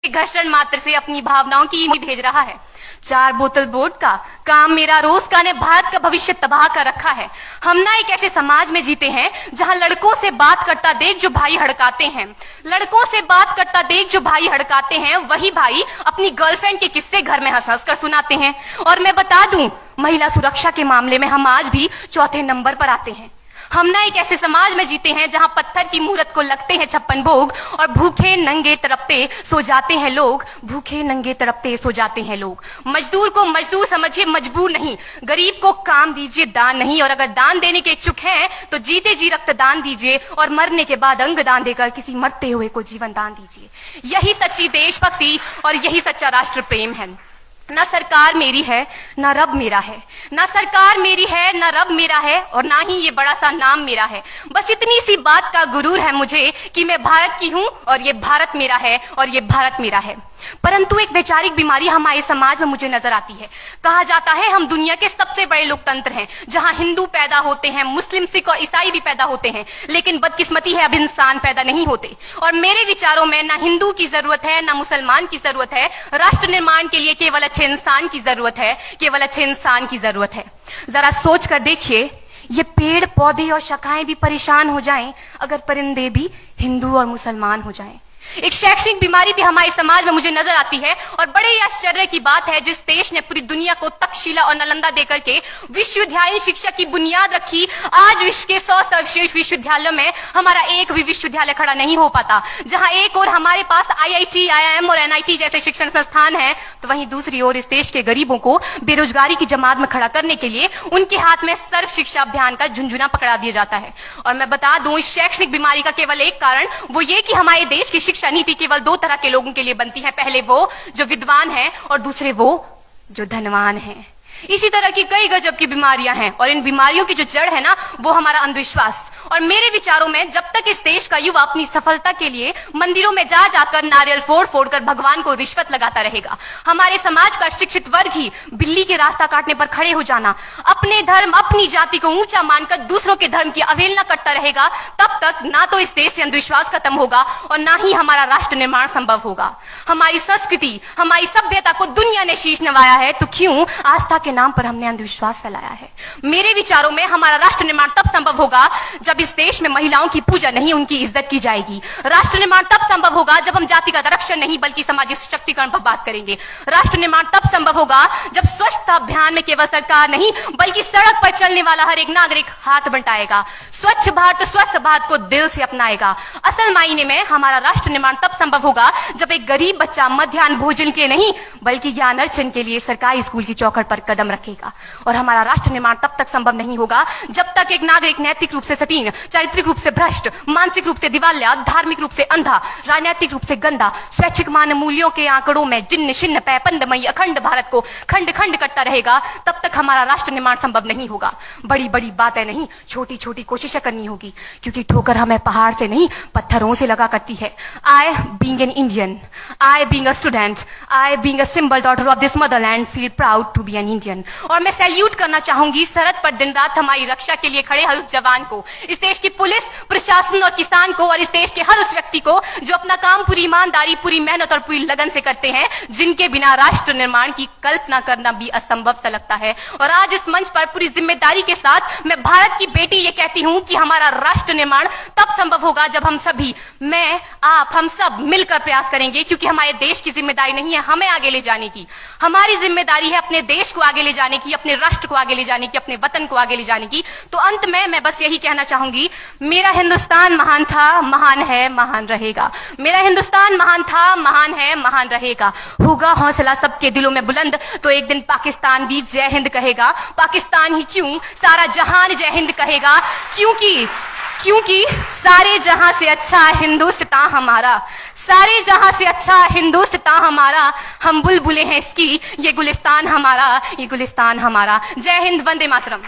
घर्षण मात्र से अपनी भावनाओं की भेज रहा है। 4 बोतल वोट का काम मेरा रोज का ने भारत का भविष्य तबाह कर रखा है। हम ना एक ऐसे समाज में जीते हैं जहां लड़कों से बात करता देख जो भाई हड़काते हैं, लड़कों से बात करता देख जो भाई हड़काते हैं, वही भाई अपनी गर्लफ्रेंड के किस्से घर में हंस हंस कर सुनाते हैं। और मैं बता दूं, महिला सुरक्षा के मामले में हम आज भी चौथे नंबर पर आते हैं। हम ना एक ऐसे समाज में जीते हैं जहां पत्थर की मूरत को लगते हैं 56 भोग और भूखे नंगे तड़पते सो जाते हैं लोग, भूखे नंगे तड़पते सो जाते हैं लोग। मजदूर को मजदूर समझिए, मजबूर नहीं। गरीब को काम दीजिए, दान नहीं। और अगर दान देने के इच्छुक हैं तो जीते जी रक्तदान दीजिए और मरने के बाद अंग दान देकर किसी मरते हुए को जीवन दान दीजिए। यही सच्ची देशभक्ति और यही सच्चा राष्ट्र प्रेम है। ना सरकार मेरी है ना रब मेरा है, ना सरकार मेरी है ना रब मेरा है, और ना ही ये बड़ा सा नाम मेरा है। बस इतनी सी बात का गुरूर है मुझे कि मैं भारत की हूं और ये भारत मेरा है और ये भारत मेरा है। परंतु एक वैचारिक बीमारी हमारे समाज में मुझे नजर आती है। कहा जाता है हम दुनिया के सबसे बड़े लोकतंत्र हैं, जहां हिंदू पैदा होते हैं, मुस्लिम, सिख और ईसाई भी पैदा होते हैं, लेकिन बदकिस्मती है अब इंसान पैदा नहीं होते। और मेरे विचारों में ना हिंदू की जरूरत है ना मुसलमान की जरूरत है। राष्ट्र निर्माण के लिए केवल अच्छे इंसान की जरूरत है, केवल अच्छे इंसान की जरूरत है। जरा सोच कर देखिए, ये पेड़ पौधे और शाखाएं भी परेशान हो जाएं अगर परिंदे भी हिंदू और मुसलमान हो जाएं। एक शैक्षणिक बीमारी भी हमारे समाज में मुझे नजर आती है, और बड़े ही आश्चर्य की बात है, जिस देश ने पूरी दुनिया को तक्षशिला और नालंदा देकर के विश्वविद्यालय शिक्षा की बुनियाद रखी, आज विश्व के 100 सर्वश्रेष्ठ विश्वविद्यालयों में हमारा एक भी विश्वविद्यालय खड़ा नहीं हो पाता। जहां एक और हमारे पास IIT, IIM और NIT जैसे शिक्षण संस्थान हैं, तो वहीं दूसरी ओर इस देश के गरीबों को बेरोजगारी की जमात में खड़ा करने के लिए उनके हाथ में सर्व शिक्षा अभियान का झुंझुना पकड़ा दिया जाता है। और मैं बता दूं, इस शैक्षणिक बीमारी का केवल एक कारण वो ये कि हमारे देश की शिक्षा नीति केवल 2 तरह के लोगों के लिए बनती है। पहले वो जो विद्वान हैं और दूसरे वो जो धनवान हैं। इसी तरह की कई गजब की बीमारियां हैं, और इन बीमारियों की जो जड़ है ना, वो हमारा अंधविश्वास। और मेरे विचारों में जब तक इस देश का युवा अपनी सफलता के लिए मंदिरों में जा जाकर नारियल फोड़ फोड़ कर भगवान को रिश्वत लगाता रहेगा, हमारे समाज का शिक्षित वर्ग ही बिल्ली के रास्ता काटने पर खड़े हो जाना, अपने धर्म अपनी जाति को ऊंचा मानकर दूसरों के धर्म की अवहेलना करता रहेगा, तब तक ना तो इस देश से अंधविश्वास खत्म होगा और ना ही हमारा राष्ट्र निर्माण संभव होगा। हमारी संस्कृति, हमारी सभ्यता को दुनिया ने शीश नवाया है, तो क्यों आस्था के नाम पर हमने अंधविश्वास फैलाया है? मेरे विचारों में हमारा राष्ट्र निर्माण तब संभव होगा जब इस देश में महिलाओं की पूजा नहीं, उनकी इज्जत की जाएगी। राष्ट्र निर्माण तब संभव होगा जब हम जाति का आरक्षण नहीं बल्कि सामाजिक सशक्तिकरण पर बात करेंगे। राष्ट्र निर्माण तब संभव होगा जब स्वच्छता अभियान में केवल सरकार नहीं बल्कि सड़क पर चलने वाला हर एक नागरिक हाथ बंटाएगा, स्वच्छ भारत स्वस्थ भारत को दिल से अपनाएगा। असल मायने में हमारा राष्ट्र निर्माण तब संभव होगा जब एक गरीब बच्चा मध्याह्न भोजन के नहीं बल्कि ज्ञान अर्जन के लिए सरकारी स्कूल की चौखट पर कदम रखेगा। और हमारा राष्ट्र निर्माण तब तक संभव नहीं होगा जब तक एक नागरिक नैतिक रूप से सतीन, चारित्रिक रूप से भ्रष्ट, मानसिक रूप से दिवालिया, धार्मिक रूप से अंधा, राजनीतिक रूप से गंदा, स्वैच्छिक मान मूल्यों के आंकड़ों में जिन्न शिन्न पैपंदमयी अखंड भारत को खंड खंड करता रहेगा। तब तक हमारा राष्ट्र निर्माण संभव नहीं होगा। बड़ी बड़ी बातें नहीं, छोटी छोटी कोशिशें करनी होगी, क्योंकि ठोकर हमें पहाड़ से नहीं पत्थरों से लगा करती है। I being an Indian, I being a student, I being a symbol daughter of this motherland feel proud to be an Indian। और मैं सैल्यूट करना चाहूंगी सरहद पर दिन रात हमारी रक्षा के लिए खड़े हर उस जवान को, इस देश की पुलिस, प्रशासन और किसान को, और इस देश के हर उस व्यक्ति को जो अपना काम पूरी ईमानदारी, पूरी मेहनत और पूरी लगन से करते हैं, जिनके बिना राष्ट्र निर्माण की कल्पना करना भी असंभव सा लगता है। और आज इस मंच पर पूरी जिम्मेदारी के साथ मैं भारत की बेटी ये कहती हूं कि हमारा राष्ट्र निर्माण तब संभव होगा जब हम सभी, मैं, आप, हम सब मिलकर प्रयास करेंगे, क्योंकि हमारे देश की जिम्मेदारी नहीं है हमें आगे ले जाने की, हमारी जिम्मेदारी है अपने देश को आगे ले जाने की, अपने राष्ट्र को आगे ले जाने की, अपने वतन को आगे ले जाने की। तो अंत में मैं बस यही कहना चाहूंगी, मेरा हिंदुस्तान महान था, महान है, महान रहेगा। मेरा हिंदुस्तान महान था, महान है, महान रहेगा। होगा हौसला सबके दिलों में बुलंद तो एक दिन पाकिस्तान भी जय हिंद कहेगा। पाकिस्तान ही क्यों, सारा जहान जय हिंद कहेगा, क्योंकि सारे जहां से अच्छा हिंदुस्तान हमारा, सारे जहां से अच्छा हिंदुस्तान हमारा, हम बुलबुलें हैं इसकी, ये गुलिस्तान हमारा, ये गुलिस्तान हमारा। जय हिंद, वंदे मातरम।